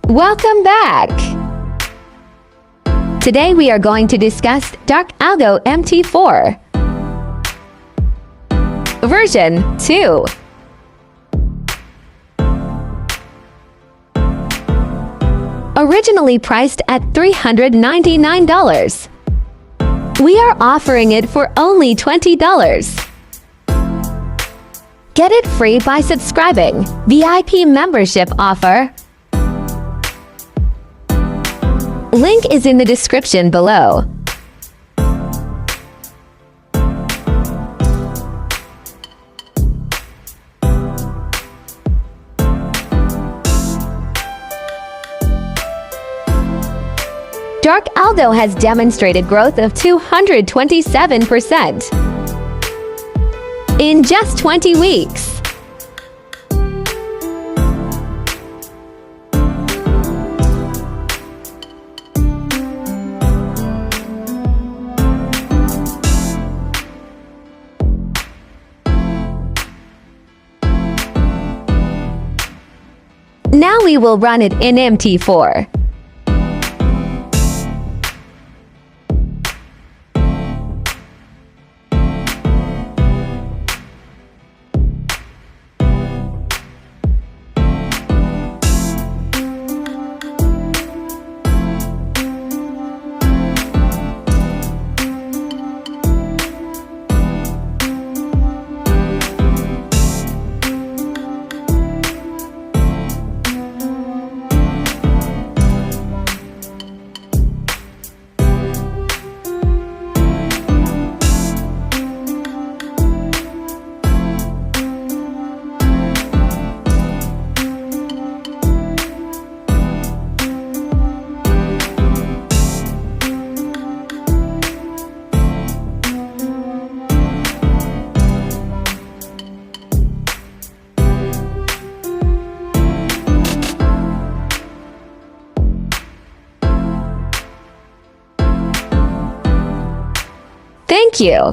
Welcome back! Today we are going to discuss Dark Algo MT4 version 2. Originally priced at $399, we are offering it for only $20. Get it free by subscribing. VIP membership offer. Link is in the description below. Dark Algo has demonstrated growth of 227% in just 20 weeks. Now we will run it in MT4. Thank you.